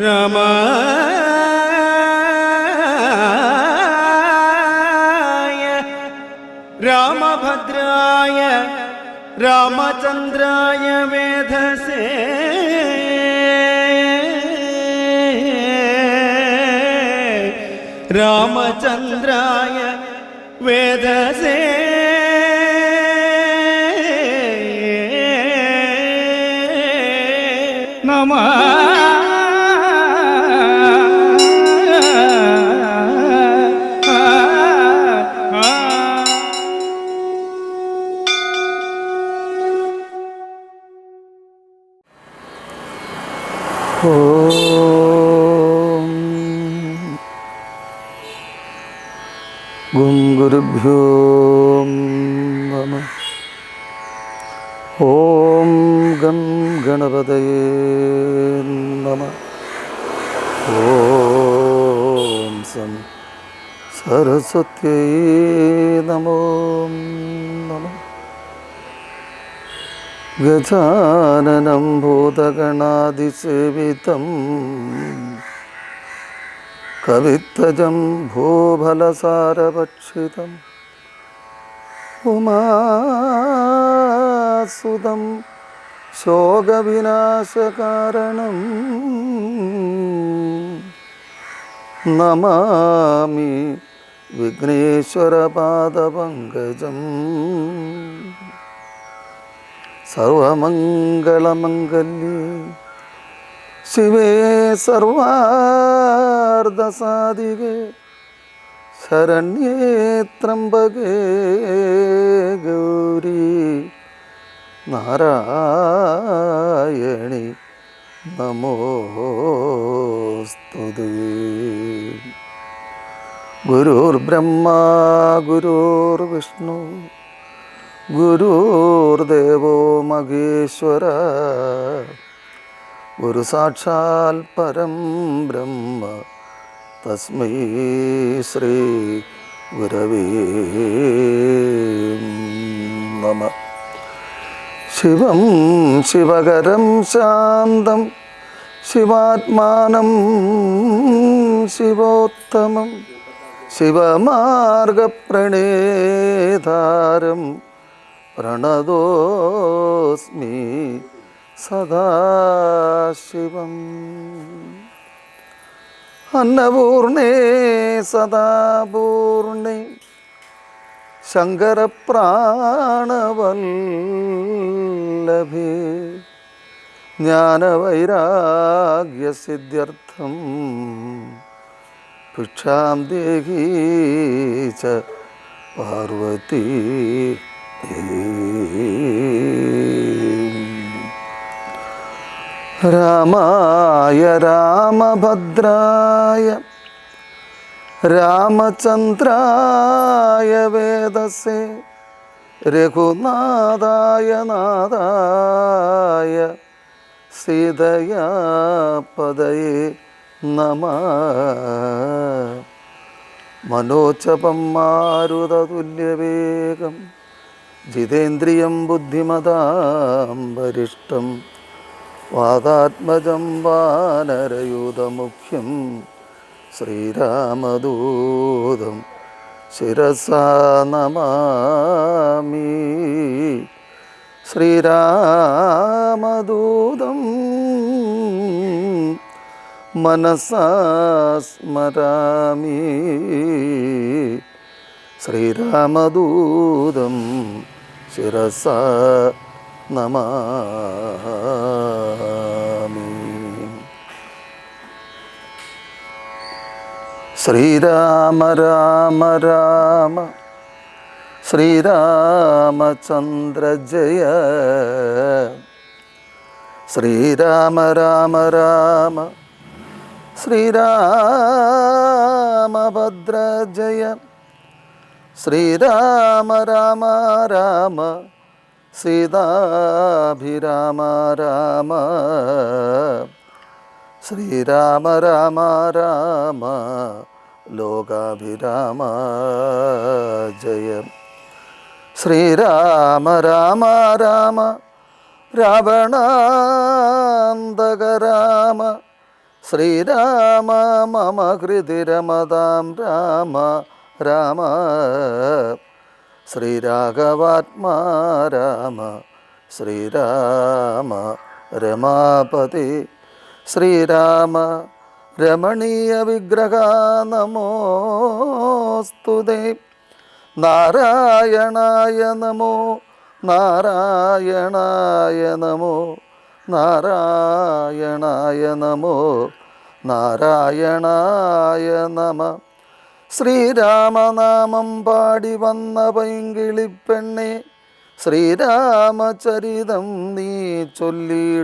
രാമായ രാമഭദ്രായ രാമചന്ദ്രായ വേധസേ രാമചന്ദ്രായ വേധസേ നമഃ. ഓം ഗുരുഭ്യോ നമഃ. ഓം ഗം ഗണപതയേ നമഃ. ഓം സം സരസ്വത്യൈ നമോ നമഃ. ഗജാനനം ഭൂതഗണാതിസേവിതം കവിത്തജം ഭൂഫലസാരഭക്ഷിതം ഉമാസുതം ശോകവിനാശകാരണം നമാമി വിഘ്നേശ്വരപാദപങ്കജം. സർവമംഗളമംഗല്യേ ശിവേ സർവാർദ്ധസാധികേ ശരണ്യേ ത്രംബകേ ഗൗരി നാരായണി നമോസ്തുതേ. ഗുരുർബ്രഹ്മാ ഗുരുർവിഷ്ണു ഗുരുർദേവോ മഹേശ്വര ഗുരു സാക്ഷാൽ പരം ബ്രഹ്മ തസ്മൈ ശ്രീ ഗുരവേ നമഃ. ശിവം ശിവകരം ശാന്തം ശിവാത്മാനം ശിവോത്തമം ശിവമാർഗപ്രണേതാരം പ്രണതോസ്മി സദാശിവം. അന്നപൂർണേ സദാപൂർണേ ശങ്കരപ്രാണവല്ലഭേ ജ്ഞാനവൈരാഗ്യസിദ്ധ്യർത്ഥം ഭിക്ഷാം ദേഹി ച പാർവതി. രാമായ രാമഭദ്രായ രാമചന്ദ്രായ വേദസേ രഘുനാഥായ നാഥായ സീതയാ പദയേ നമഃ. മനോജപം മാരുതതുല്യവേഗം ജിതേന്ദ്രിയം ബുദ്ധിമതാം വരിഷ്ഠം വാതാത്മജം വാനരയൂഥമുഖ്യം ശ്രീരാമദൂതം ശിരസാ നമാമി. ശ്രീരാമദൂതം മനസാ സ്മരാമി. ശ്രീരാമദൂതം ശിരസാ നമാമി. ശ്രീരാമ രാമ രാമ ശ്രീരാമചന്ദ്ര ജയ. ശ്രീരാമ രാമ രാമ ശ്രീരാമഭദ്ര ജയ. ശ്രീരാമ രാമ രാമ സീതാഭിരാമ രാമ. ശ്രീരാമ രാമ രാമ ലോകാഭിരാമ ജയ. ശ്രീരാമ രാമ രാമ രാവണാന്തക രാമ. ശ്രീരാമ മമ ഹൃദി രമതാം രാമ രാമ ശ്രീരാഘവാത്മാ രാമ ശ്രീരാമ രമാപതി ശ്രീരാമ രമണീയ വിഗ്രഹ നമോസ്തുതേ നാരായണായ നമോ നാരായണായ നമോ നാരായണായ നമോ നാരായണായ നമ ശ്രീരാമനാമം പാടി വന്ന പൈങ്കിളിപ്പെണ്ണെ ശ്രീരാമചരിതം നീ ചൊല്ലിടുമടിയാതെ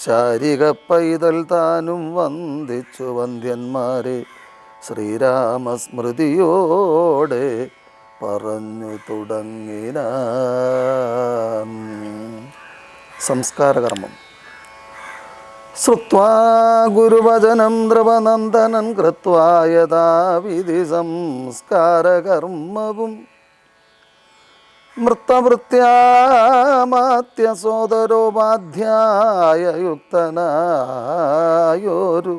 ശാരിക പൈതൽ താനും വന്ദിച്ചു വന്ധ്യന്മാരെ ശ്രീരാമസ്മൃതിയോടെ പറഞ്ഞു തുടങ്ങിന. സംസ്കാരകർമ്മം. ശ്രുത്വാ ഗുരുവചനം ദ്രവനന്ദനം കൃത്വാ യഥാവിധി സംസ്കാരകർമ്മവും മൃത്തവൃത്യാമാത്യ സോദരോപാധ്യായയുക്തനായൊരു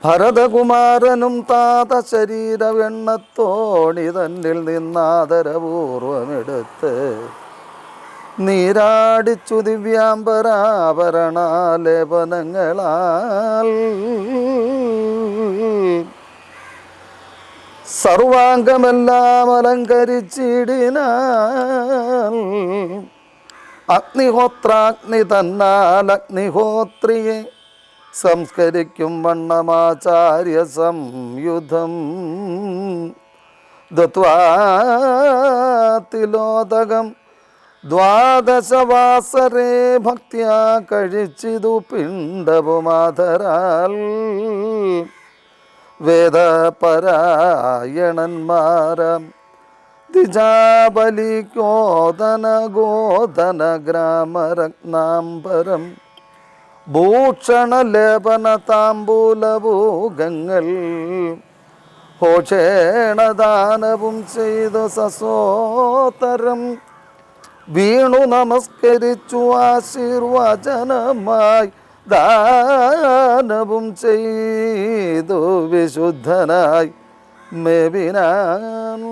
ഭരതകുമാരനും താത ശരീരവെണ്ണത്തോണി തന്നിൽ നിന്നാദരപൂർവമെടുത്ത് നീരാടിച്ചു ദിവ്യാംബരാഭരണാലേപനങ്ങളാൽ സർവാംഗമെല്ലാം അലങ്കരിച്ചിടിനാൽ അഗ്നിഹോത്രാഗ്നി തന്നാൽ അഗ്നിഹോത്രിയെ സംസ്കരിക്കും വണ്ണമാചാര്യ സംയുധം ദത്വാതിലോദകം ദ്വാദശവാസരേ ഭക്ത്യാ കഴിച്ചിതു പിണ്ഡവുമാധരാൽ വേദപരായണന്മാരം ദിജാബലികോദന ഗോദന ഗ്രാമരത്നാംബരം ഭൂഷണലേപന താമ്പൂലഭൂഗങ്ങൾ ഹോഷേണദാനവും ചെയ്തു സസോതരം വീണു നമസ്കരിച്ചു ആശീർവചനമായി ദാനവും ചെയ്തു വിശുദ്ധനായി മേവിനാൻ.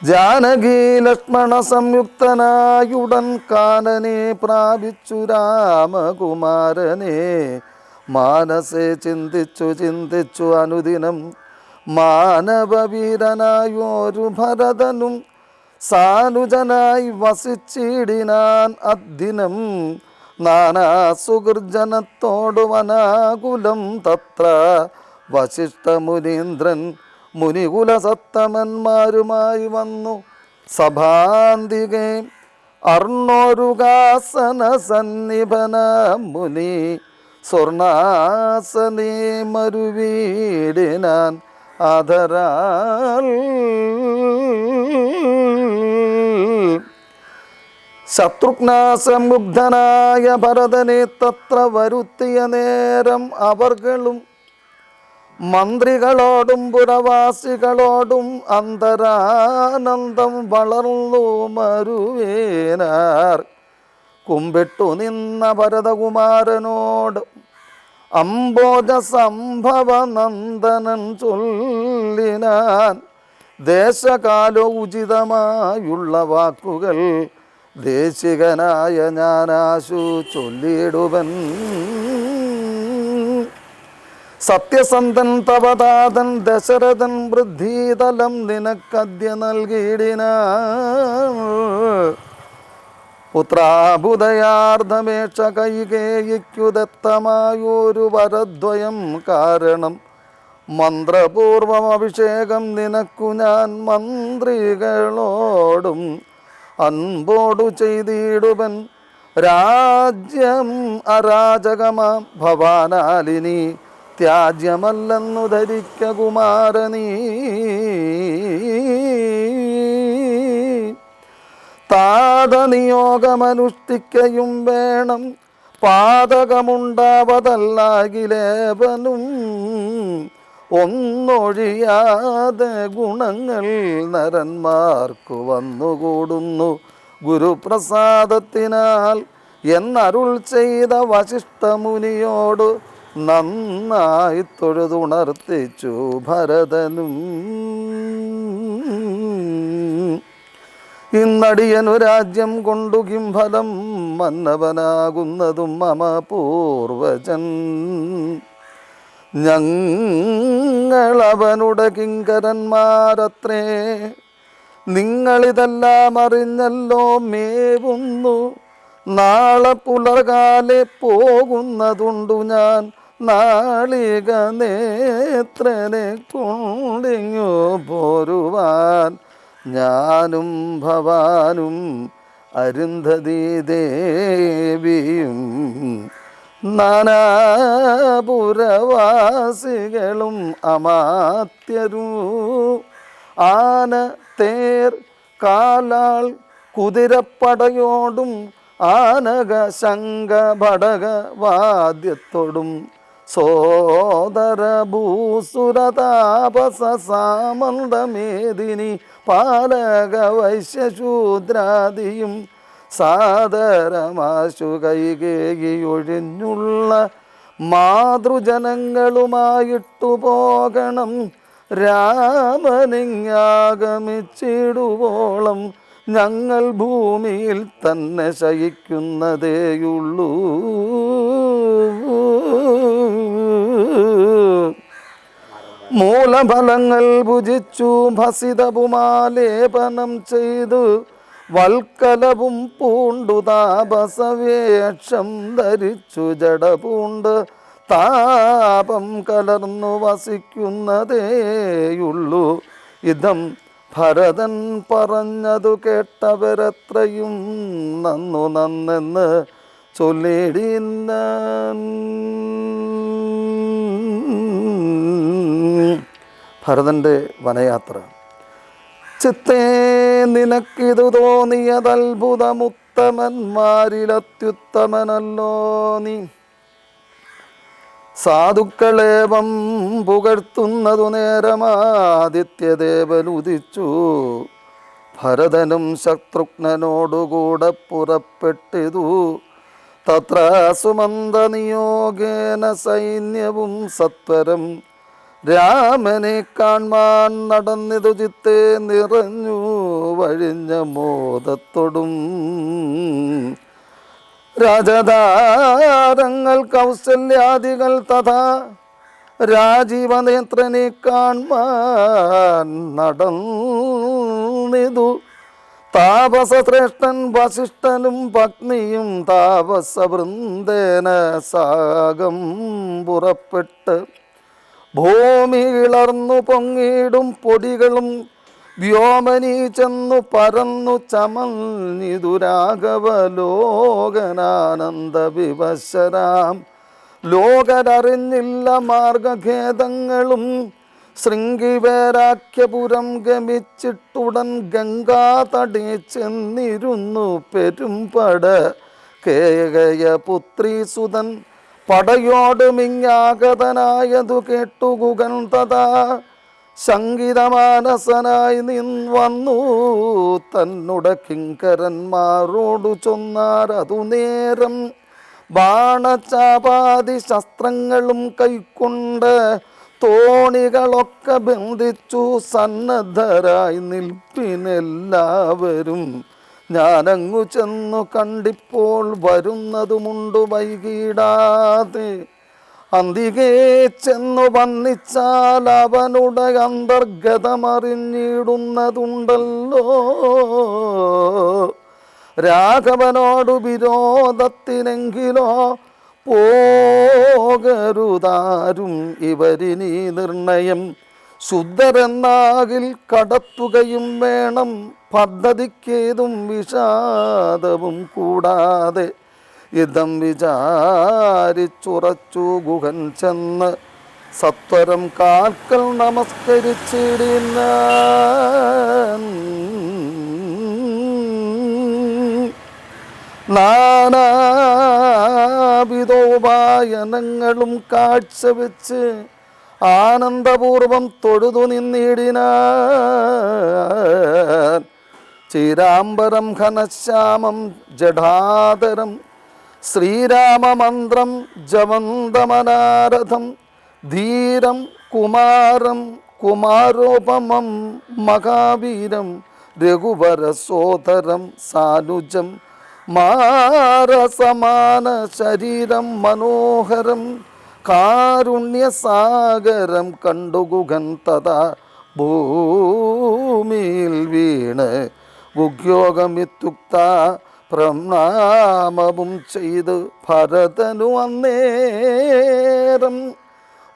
ജാനകി ലക്ഷ്മണ സംയുക്തനായുടൻ കാനനെ പ്രാപിച്ചു രാമകുമാരനെ മാനസേ ചിന്തിച്ചു ചിന്തിച്ചു അനുദിനം മാനവവീരനായോരു ഭരതനും സാനുജനായി വസിച്ചിടിനാൻ അദ്ദിനം നാനാ സുഹൃജനത്തോടു വനാകുലം തത്ര വസിഷ്ഠമുനീന്ദ്രൻ മുനികുലസത്തമന്മാരുമായി വന്നു സഭാന്തികെ അർണോരുകാസന സന്നിഭന മുനി സ്വർണാസനേ മരുവീടിനാൻ ആദരാൽ. ശത്രുഘ്നാസമുഗ്ധനായ ഭരതനെ തത്ര വരുത്തിയ നേരം അവർകളും മന്ത്രികളോടും പുരവാസികളോടും അന്തരാനന്ദം വളർന്നു മരുവേനാർ. കുമ്പിട്ടു നിന്ന ഭരതകുമാരനോട് അംബോജ സംഭവ നന്ദനൻ ചൊല്ലിനാൻ ദേശകാലോ ഉചിതമായുള്ള വാക്കുകൾ ദേശികനായ ഞാനാശു ചൊല്ലിടുവൻ. സത്യസന്ധൻ തവതാതൻ ദശരഥൻ വൃദ്ധിതലം നിനക്കദ്യ നൽകിയിടിന. പുത്രാഭുദയാർദ്ധമേക്ഷ കൈകേയിക്കുദത്തമായൊരു വരദ്വയം കാരണം മന്ത്രപൂർവം അഭിഷേകം നിനക്കു ഞാൻ മന്ത്രികളോടും അൻപോടു ചെയ്തിടുവൻ. രാജ്യം അരാജകമാം ഭവാനാലിനി ത്യാജ്യമല്ലെന്നു ധരിക്ക കുമാരനീ. താതനിയോഗമനുഷ്ഠിക്കയും വേണം പാതകമുണ്ടാവതല്ലാകിലേവനും ഒന്നൊഴിയാതെ ഗുണങ്ങൾ നരന്മാർക്കു വന്നുകൂടുന്നു ഗുരുപ്രസാദത്തിനാൽ എന്നരുൾ ചെയ്ത വശിഷ്ഠമുനിയോട് നന്നായി തൊഴുതുണർത്തിച്ചു ഭരതനും. ഇന്നടിയനു രാജ്യം കൊണ്ടു കിംഫലം മന്നവനാകുന്നതും മമ പൂർവജൻ. ഞങ്ങളവനുടെ കിങ്കരന്മാരത്രേ. നിങ്ങളിതെല്ലാം അറിഞ്ഞല്ലോ മേവുന്നു. നാളെ പുലർകാലെ പോകുന്നതുണ്ടു ഞാൻ നാളിക നേത്രനെ കൊണ്ടിങ്ങു പോരുവാൻ. ഞാനും ഭവാനും അരുന്ധതി ദേവിയും നാനാപുരവാസികളും അമാത്യരും ആന തേർ കാലാൾ കുതിരപ്പടയോടും ആനക ശംഖ ഭടക വാദ്യത്തോടും സോദര ഭൂസുരതാപസ സാമന്തമേദിനി പാലക വൈശ്യശൂദ്രാദിയും സാദരമാശു കൈകേകിയൊഴിഞ്ഞുള്ള മാതൃജനങ്ങളുമായിട്ടു പോകണം. രാമനിങ്ങാഗമിച്ചിടുവോളം ഞങ്ങൾ ഭൂമിയിൽ തന്നെ ശയിക്കുന്നതേയുള്ളൂ. മൂലഫലങ്ങൾ ഭുജിച്ചു ഭസിതപുമാലേപനം ചെയ്തു വൽക്കലവും പൂണ്ടു താപസവേഷം ധരിച്ചു ജടപൂണ്ട് താപം കലർന്നു വസിക്കുന്നതേയുള്ളൂ. ഇതം ഭരതൻ പറഞ്ഞതു കേട്ടവരത്രയും നന്നു നന്നെന്ന് ചൊല്ലിടിന. ഭരതൻ്റെ വനയാത്ര. ചിത്തേ നിനക്കിതു തോന്നിയതത്ഭുതമുത്തമന്മാരിലത്യുത്തമനല്ലോ നീ. സാധുക്കളേവം പുകഴ്ത്തുന്നതു നേരമാദിത്യദേവനുദിച്ചു. ഭരതനും ശത്രുഘ്നോടുകൂടെ പുറപ്പെട്ടിതു. തത്ര സുമന്ത നിയോഗേന സൈന്യവും സത്വരം രാമനെ കാൺമാൻ നടന്നിതു. ചിത്തേ നിറഞ്ഞു വഴിഞ്ഞ മോദത്തോടും രാജധാരങ്ങൾ കൗസല്യാദികൾ തഥാ രാജീവനേത്രനെ കാൺമാൻ നടന്നിതു. താപസശ്രേഷ്ഠൻ വസിഷ്ഠനും പത്നിയും താപസവൃന്ദേന സാഗം പുറപ്പെട്ട് ഭൂമി ഇളർന്നു പൊങ്ങിയിടും പൊടികളും വ്യോമനി ചെന്നു പരന്നു ചമഞ്ഞിതു. രാഘവലോകനാനന്ദ വിവശരാം ലോകരറിഞ്ഞില്ല മാർഗഖേദങ്ങളും. ശൃംഗിവേരാഖ്യപുരം ഗമിച്ചിട്ടുടൻ ഗംഗാതടേ ചെന്നിരുന്നു പെരുമ്പട കേകയപുത്രീസുതൻ. പടയോടുമിങ്ങാഗതനായതു കേട്ടുകുകൻ തഥാ ശങ്കിതമാനസനായി വന്നു തന്നുട കിങ്കരന്മാരോടു ചൊന്നാരതു നേരം. ബാണചാപാതി ശസ്ത്രങ്ങളും കൈക്കൊണ്ട് തോണികളൊക്കെ ബന്ധിച്ചു സന്നദ്ധരായി നിൽപ്പിനെല്ലാവരും. ഞാനങ്ങു ചെന്നു കണ്ടിപ്പോൾ വരുന്നതുമുണ്ടു വൈകിടാതെ. അന്തികേ ചെന്നു വന്നിച്ചാൽ അവനുടെ അന്തർഗതമറിഞ്ഞിടുന്നതുണ്ടല്ലോ. രാഘവനോടു വിരോധത്തിനെങ്കിലോ പോകരുതാരും ഇവരിനീ നിർണയം. ശുദ്ധരെന്നാകിൽ കടത്തുകയും വേണം പദ്ധതിക്കേതും വിഷാദവും കൂടാതെ. ഇതം വിചാരിച്ചുറച്ചു ഗുഹൻ ചെന്ന് സത്വരം കാൽക്കൽ നമസ്കരിച്ചിടിന. നാനാവിധോപായനങ്ങളും കാഴ്ചവെച്ച് ആനന്ദപൂർവം തൊഴുതു നിന്നിടിനാൻ. ചീരാംബരം ഘനശ്യാമം ജഡാധരം ശ്രീരാമമന്ത്രം ജവന്തമനാരഥം ധീരം കുമാരം കുമാരോപമം മഹാവീരം രഘുവരസോദരം സാനുജം മാരസമാന ശരീരം മനോഹരം കാരുണ്യസാഗരം കണ്ടുകുകൻ തഥാ ഭൂമിയിൽ വീണ് ഗുഗ്യോഗമിത്യുക്ത പ്രണാമവും ചെയ്ത് ഭരതനു അന്നേരം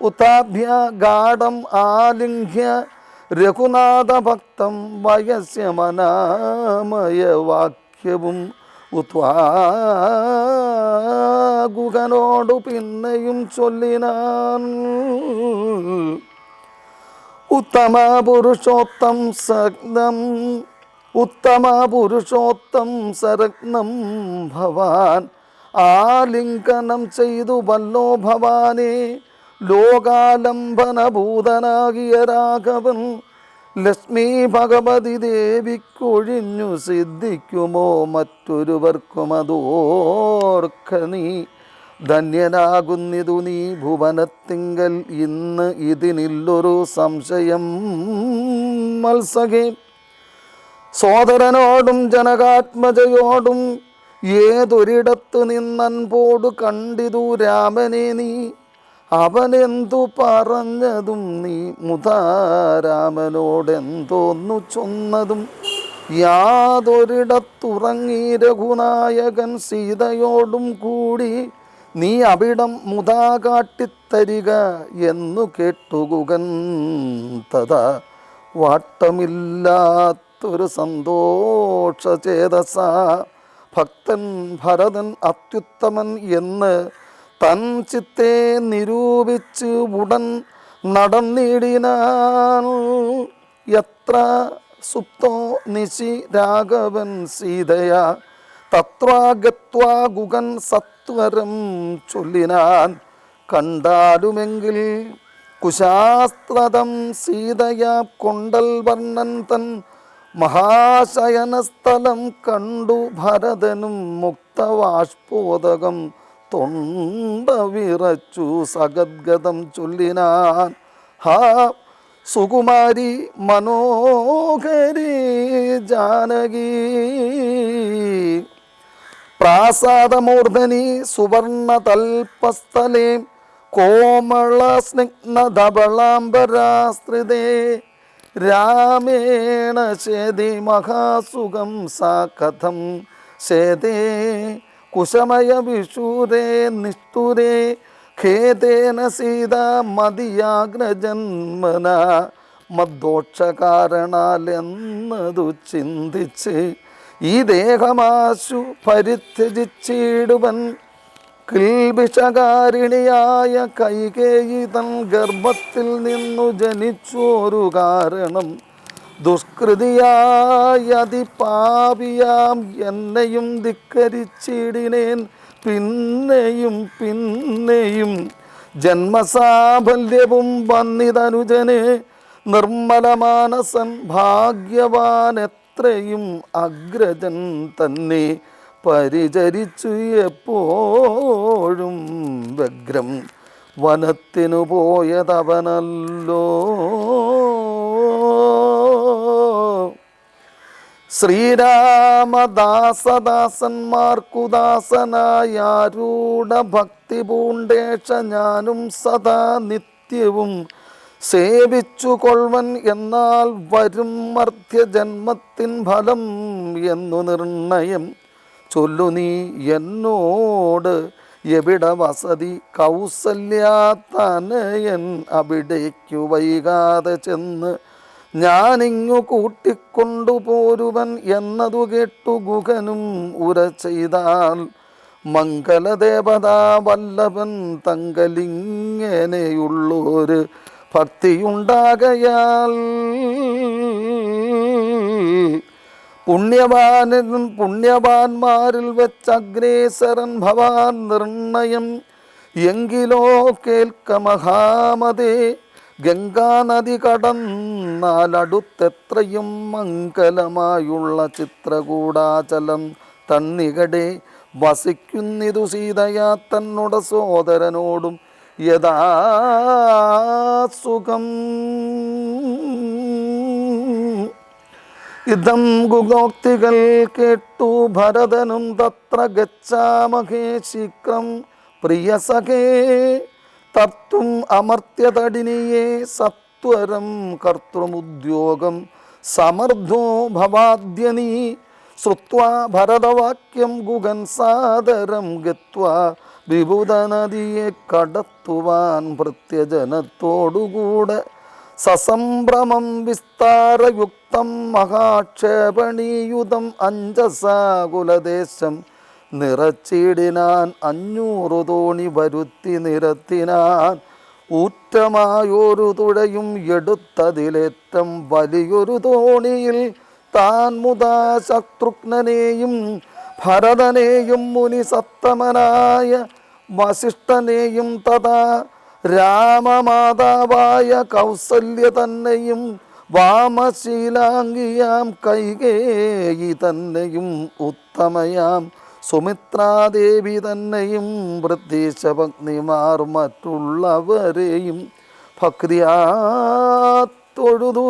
ഉത്താഭ്യ ഗാഠം ആലിംഗ്യ രഘുനാഥഭക്തം വയസ്യമനാമയ വാക്യവും ഉത്വാഗുഹനോടു പിന്നെയും ചൊല്ലിനാൻ. ഉത്തമ പുരുഷോത്തം സരഗ്നം ഭവാൻ ആലിംഗനം ചെയ്തു വല്ലോ ഭവാനെ. ലോകാലംബനഭൂതനാകിയ രാഘവൻ ലക്ഷ്മി ഭഗവതി ദേവിക്കൊഴിഞ്ഞു സിദ്ധിക്കുമോ മറ്റൊരുവർക്കും അതോർക്ക നീ. ധന്യനാകുന്നിതു നീ ഭുവനത്തിങ്കൽ ഇന്ന് ഇതിനില്ലൊരു സംശയം മത്സകേ. സോദരനോടും ജനകാത്മജയോടും ഏതൊരിടത്തു നിന്നൻപോടു കണ്ടിതു രാമനെ നീ. അവനെന്തു പറഞ്ഞതും നീ മുതാരാമനോടെന്തോന്നു ചൊന്നതും. യാതൊരിടത്തുറങ്ങി രഘുനായകൻ സീതയോടും കൂടി നീ അവിടം മുതാ കാട്ടിത്തരിക എന്നു കേട്ടുകുകൻ തഥാ വാട്ടമില്ലാത്തൊരു സന്തോഷചേതസ ഭക്തൻ ഭരതൻ അത്യുത്തമൻ എന്ന് തൻ ചിത്തെ നിരൂപിച്ച് ഉടൻ നടന്നിടിനാൻ. യത്ര സുപ്തോ നിശി രാഘവൻ സീതയാ തത്വാഗത്വാ ഗുഗൻ സത്വരം ചൊല്ലിനാൻ. കണ്ടാലുമെങ്കിൽ കുശാസ്ത്രതം സീതയാ കൊണ്ടൽ വർണ്ണൻ തൻ മഹാശയനസ്ഥലം കണ്ടു ഭരതനും മുക്തവാഷ്പോദകം തൊണ്ട വിറച്ചു സഗദ്ഗതം ചൊല്ലിനാൻ. ഹാ സുകുമാരി മനോഹരി ജാനകി പ്രാസാദമൂർധനി സുവർണതൽപസ്ഥലേ കോമള സ്നിഗ്ധബളാംബരാസ്ത്രിതേ രാമേണ ചേതി മഹാസുഖം സാ കഥം ചേതേ കുശമയ വിഷൂരേ നിഷ്ഠുരേ ഖേദേന സീത മതിയാഗ്രജന്മന മദ്ദോക്ഷകാരണാൽ എന്നതു ചിന്തിച്ച് ഈ ദേഹമാശു പരിത്യജിച്ചിടുവൻ. കിൽബിഷകാരിണിയായ കൈകേയി തൻ ഗർഭത്തിൽ നിന്നു ജനിച്ചോരു കാരണം ദുഷ്കൃതിയായ അതിപാപിയാം എന്നെയും ധിക്കരിച്ചിടിനേൻ പിന്നെയും പിന്നെയും. ജന്മസാഫല്യവും വന്നിതനുജന് നിർമ്മലമാനസൻ ഭാഗ്യവാൻ എത്രയും അഗ്രജൻ തന്നെ പരിചരിച്ചു എപ്പോഴും വ്യഗ്രം വനത്തിനു പോയതവനല്ലോ. ശ്രീരാമദാസദാസന്മാർക്കുദാസനായാരൂഢ ഭക്തി പൂണ്ടേഷ ഞാനും സദാ നിത്യവും സേവിച്ചു കൊൾവൻ. എന്നാൽ വരും മർത്യജന്മത്തിൻ ഫലം എന്നു നിർണയം ചൊല്ലു നീ എന്നോട്. എവിടെ വസതി കൗസല്യാതനയൻ അവിടേക്കു വൈകാതെ ചെന്ന് ഞാനിങ്ങു കൂട്ടിക്കൊണ്ടുപോരുവൻ എന്നതു കേട്ടു ഗുഹനും ഉര ചെയ്താൽ. മംഗലദേവതാ വല്ലഭൻ തങ്കലിങ്ങനെയുള്ളൊരു ഭക്തിയുണ്ടാകയാൽ പുണ്യവാന്മാരിൽ വെച്ചഗ്രേസരൻ ഭവാൻ നിർണയം. എങ്കിലോ കേൾക്ക മഹാമതേ ഗംഗാനദി കടന്നാലടുത്തെത്രയും മംഗലമായുള്ള ചിത്രകൂടാചലം തന്നികടെ വസിക്കുന്നിതു സീതയാ തന്നോട സോദരനോടും യഥാസുഖം. ഇതം ഗുഗോക്തികൾ കേട്ടു ഭരതനും തത്ര ഗച്ഛാമഹേ ശീഘ്രം പ്രിയസഖേ തർത്തും അമർത്യതടിനിയെ സത്വരം കർത്തൃമുദ്യോഗം സമർത്ഥോ ഭവാദ്യനീ ശ്രുത്വാ ഭരതവാക്യം ഗുഗൻ സാദരം ഗത്വാ വിഭുതനദിയെ കടത്തുവാൻ ഭൃത്യജനത്തോടുകൂടെ സസംഭ്രമം വിസ്താരയുക്തം മഹാക്ഷേപണീയുതം അഞ്ജസാകുലദേശം നിറച്ചിടിനാൻ 500 തോണി വരുത്തി നിരത്തിനാൻ ഊറ്റമായൊരു തുഴയും എടുത്തതിലേറ്റം വലിയൊരു തോണിയിൽ താൻ മുതാ ശത്രുഘ്നനെയും ഭരതനെയും മുനി സത്തമനായ വസിഷ്ഠനെയും തഥാ രാമമാതാവായ കൗസല്യ തന്നെയും വാമശീലാംഗിയാം കൈകേയി തന്നെയും ഉത്തമയാം സുമിത്രാദേവി തന്നെയും വൃദ്ധീശഭഗ്നിമാർ മറ്റുള്ളവരെയും ഭക്തിയാ തൊഴുതു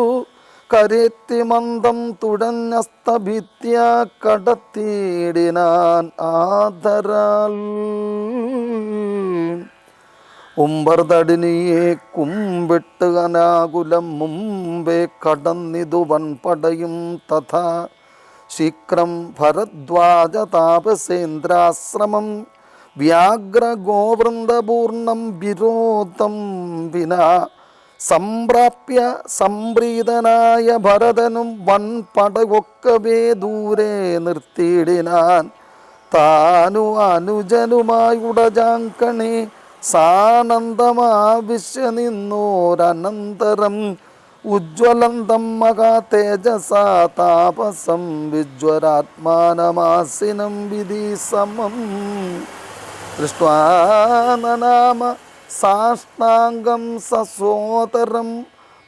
കരേത്തി മന്ദം തുഴഞ്ഞസ്തഭിത്യ കടത്തിയിടിനാൻ ആദരാൽ. ഉമ്പർതടിനിയെ കുമ്പിട്ട് അനാകുലം മുമ്പേ കടന്നിതു വൻപടയും തഥാ ശീഘ്രം ഭരദ്വാജ താപസേന്ദ്രാശ്രമം വ്യാഘ്രഗോവൃന്ദപൂർണം വിരോധം വിനാ സംപ്രാപ്യ സംപ്രീതനായ ഭരതനും വൻപടകൊക്കവേ ദൂരെ നിർത്തിയിടിനാൻ. താനു അനുജനുമായുടജാങ്കണേ സാനന്ദമാവിശ്യ നിന്നോരനന്തരം ഉജ്വലന്തം മഹാ തേജസാ താപസം വിജ്വരാത്മാനമാസിനം വിധി സമം ദൃഷ്ട്വാനനാമ സാഷ്ടാംഗം സസോതരം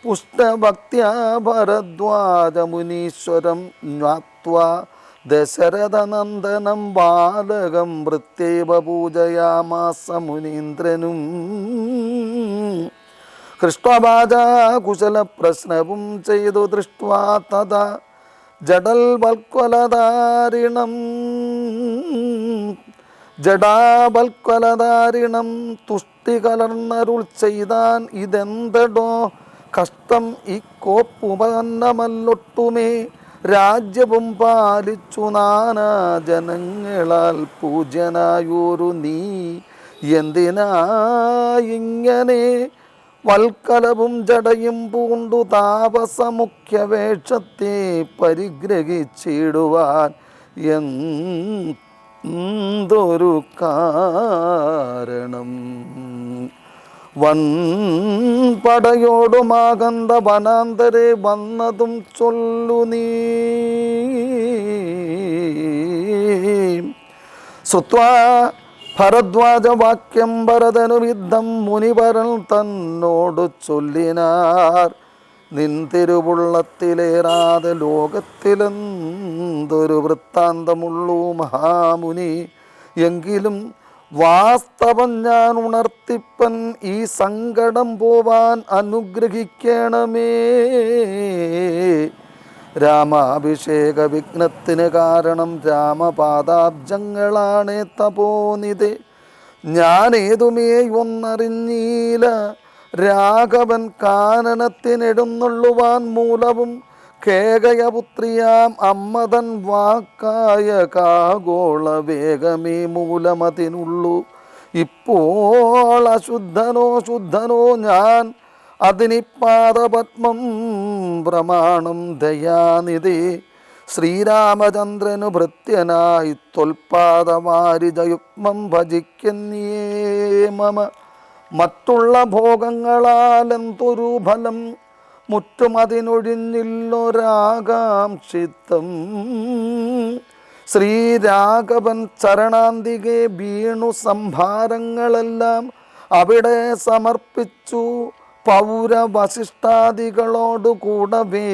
പുഷ്ടഭക്ത്യാ ഭരദ്വാജമുനീശ്വരം ജ്ഞാത്വാ ദശരഥനന്ദനം ബാലകം വൃത്തേവ പൂജയാമാസ മുനീന്ദ്രനും. കൃഷ്ണവാച കുശല പ്രശ്നവും ചെയ്തു ദൃഷ്ട്വാ തഥാ ജഡാബൽക്വലധാരിണം തുഷ്ടി കലർന്നരുൾ ചെയ്താൻ. ഇതെന്തടോ കഷ്ടം ഈ കോപ്പുപന്നമല്ലൊട്ടുമേ രാജ്യവും പാലിച്ചു നാനാ ജനങ്ങളാൽ പൂജ്യനായൊരു നീ എന്തിനാ ഇങ്ങനെ വൽക്കലവും ജടയും പൂണ്ടു താപസമുഖ്യവേഷത്തെ പരിഗ്രഹിച്ചിടുവാൻ എന്തൊരു കാരണം. വൻപടയോടുമാകന്ത വനാന്തരെ വന്നതും ചൊല്ലു നീ. ശ്രുത്വാ ഭരദ്വാജവാക്യം ഭരതനു വിദ്ധം മുനിവരൻ തന്നോട് ചൊല്ലിനാർ. നിൻ തിരുവുള്ളത്തിലേറാതെ ലോകത്തിലെന്തൊരു വൃത്താന്തമുള്ളൂ മഹാമുനി. എങ്കിലും വാസ്തവം ഞാൻ ഉണർത്തിപ്പൻ ഈ സങ്കടം പോവാൻ അനുഗ്രഹിക്കണമേ. രാമാഭിഷേക വിഘ്നത്തിന് കാരണം രാമപാദാബ്ജങ്ങളാണേ തപോനിധേ. ഞാനേതുമേ ഒന്നറിഞ്ഞീല രാഘവൻ കാനനത്തിനെടുന്നുള്ളുവാൻ മൂലവും കേകയപുത്രിയാം അമ്മതൻ വാക്കായ കാഗോള വേഗമേ മൂലമതിനുള്ളൂ. ഇപ്പോൾ അശുദ്ധനോ ശുദ്ധനോ ഞാൻ അതിനിപ്പാദപത്മം പ്രമാണം ദയാനിധേ. ശ്രീരാമചന്ദ്രനു ഭൃത്യനായി ത്വൽപാദവാരിജയുഗ്മം ഭജിക്കന്യേ മമ. മറ്റുള്ള ഭോഗങ്ങളാലെന്തൊരു ഫലം മുറ്റും അതിനൊഴിഞ്ഞില്ലൊരാകാംക്ഷിത്തം. ശ്രീരാഘവൻ ചരണാന്തികെ വീണു സംഭാരങ്ങളെല്ലാം അവിടെ സമർപ്പിച്ചു പൗരവശിഷ്ടാദികളോടു കൂടവേ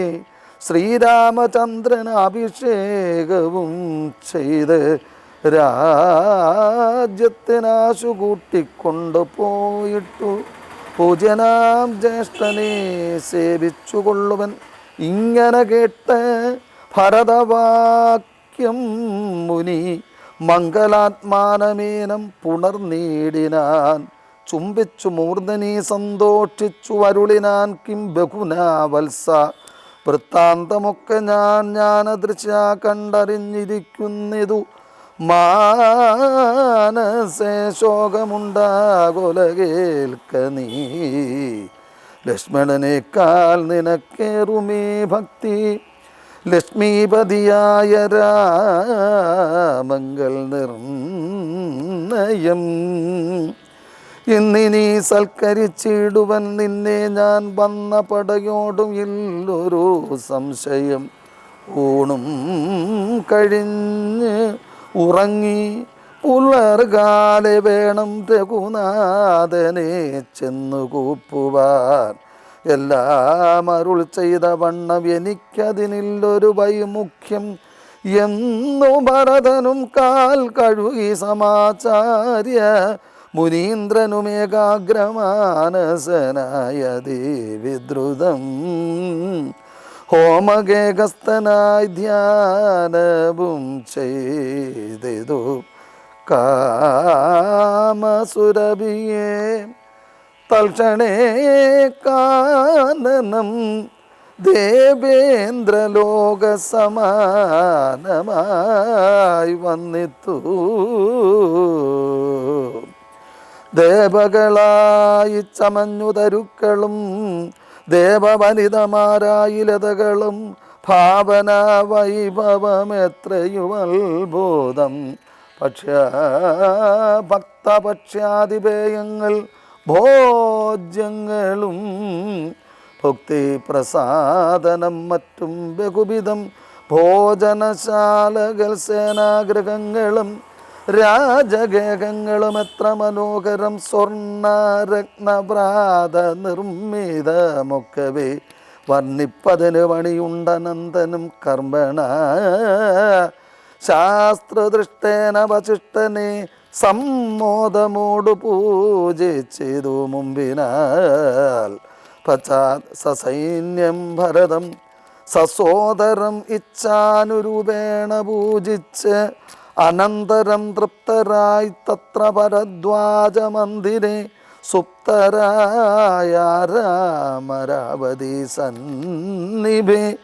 ശ്രീരാമചന്ദ്രൻ അഭിഷേകവും ചെയ്ത് രാജ്യത്തിനാശു കൂട്ടിക്കൊണ്ടു പോയിട്ടു പൂജനാം ജ്യേഷ്ഠനെ സേവിച്ചുകൊള്ളുവൻ. ഇങ്ങനെ കേട്ട് ഭരതവാക്യം മുനി മംഗലാത്മാനമേനം പുണർനീടിനാൻ. ചുംബിച്ചു മൂർധനി സന്തോഷിച്ചു അരുളിനാൻ. കിം ബഹുനാ വത്സ, വൃത്താന്തമൊക്കെ ജ്ഞാനദൃശ കണ്ടറിഞ്ഞിരിക്കുന്നിതു. മാനസേ ശോകമുണ്ടാകൊല കേൾക്ക നീ, ലക്ഷ്മണനേക്കാൾ നിനക്കേറുമേ ഭക്തി. ലക്ഷ്മീപതിയായ രാമങ്ങൾ നിർണയം. ഇന്നിനി സൽക്കരിച്ചിടുവൻ നിന്നെ ഞാൻ വന്ന പടയോടും ഇല്ലൊരു സംശയം. ഊണും കഴിഞ്ഞ് ഉറങ്ങി പുലർകാലെ വേണം രഘുനാഥനെ ചെന്നു കൂപ്പുവാൻ. എല്ലാം അരുൾ ചെയ്ത വണ്ണം എനിക്കതിനില്ലൊരു വൈമുഖ്യം എന്നു ഭരതനും കാൽ കഴുകി സമാചാര്യ മുനീന്ദ്രനുമേകാഗ്രമാനസനായ ദേവിദ്രുതം ഹോമഗേഹസ്ഥനായി ധ്യാനവും ചെയ്തു കാമസുരഭിയെ. തൽക്ഷണേ കാനനം ദേവേന്ദ്രലോകസമാനമായി വന്നിത്തു. ദേവകളായി ചമഞ്ഞു തരുക്കളും ദേവവനിതമാരായി ലതകളും ഭാവന വൈഭവമെത്രയും അത്ഭുതം. ഭക്തപക്ഷ്യാതിപേയങ്ങൾ ഭോജ്യങ്ങളും ഭക്തി പ്രസാദനം മറ്റും ബഹുവിധം ഭോജനശാലകൾ സേനാഗ്രഹങ്ങളും രാജഗേഹങ്ങളും എത്ര മനോഹരം. സ്വർണ്ണരത്നപ്രാത നിർമ്മിതമൊക്കവേ വർണ്ണിപ്പതിന് പണിയുണ്ടനന്ദനും കർമ്മണ. ശാസ്ത്രദൃഷ്ടേന വശിഷ്ഠനെ സമ്മോദമോടു പൂജിച്ചിതു മുമ്പിനാൽ. പശ്ചാത് സസൈന്യം ഭരതം സസോദരം ഇച്ഛാനുരൂപേണ പൂജിച്ച് അനന്തരം തൃപ്തരായി തത്ര ഭരദ്വാജമന്ദിരെ സുപ്തരായ രാമരാവതി സന്നിഭേ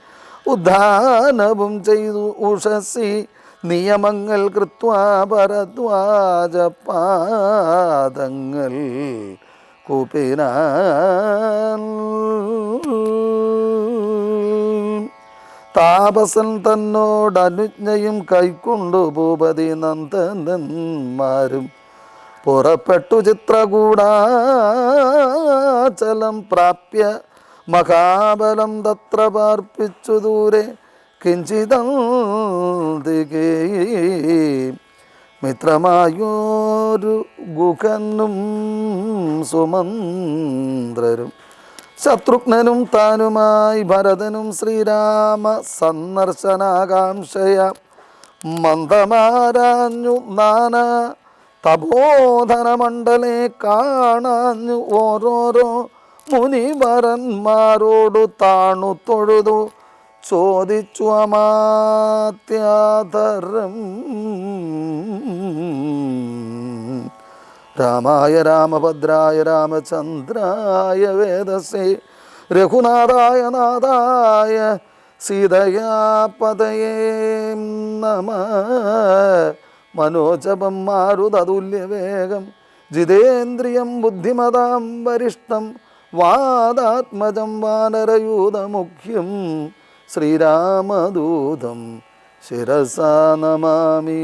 ഉദ്ധാനവും ചെയ്തു ഉഷസി നിയമങ്ങൾ കൃത്വാ ഭരദ്വാജ പാദങ്ങൾ കൂപ്പിനാൻ. താപസൻ തന്നോടനുജ്ഞയും കൈക്കൊണ്ടു ഭൂപതി നന്ദനന്മാരും പുറപ്പെട്ടു ചിത്രകൂടാചലം പ്രാപ്യ മഹാബലം തത്ര പാർപ്പിച്ചു ദൂരെ കിഞ്ചിതേ. മിത്രമായോരു ഗുഹനും സുമന്ത്രരും ശത്രുഘ്നനും താനുമായി ഭരതനും ശ്രീരാമ സന്ദർശനാകാംക്ഷയ മന്ദമാരാഞ്ഞു നാനാ തപോധനമണ്ഡലെ കാണാഞ്ഞു ഓരോരോ മുനിവരന്മാരോടു താണു തൊഴുതു ചോദിച്ചു അമാത്യാധരം. രാമായ രാമഭദ്രായ രാമചന്ദ്രായ വേദസേ രഘുനാഥായ നാഥായ സീതയാ പതയേ നമഃ. മനോജപം മാരുതതുല്യവേഗം ജിതേന്ദ്രിയം ബുദ്ധിമതാം വരിഷ്ഠം വാദാത്മജം വാനരയൂതമുഖ്യം ശ്രീരാമദൂതം ശിരസാ നമാമി.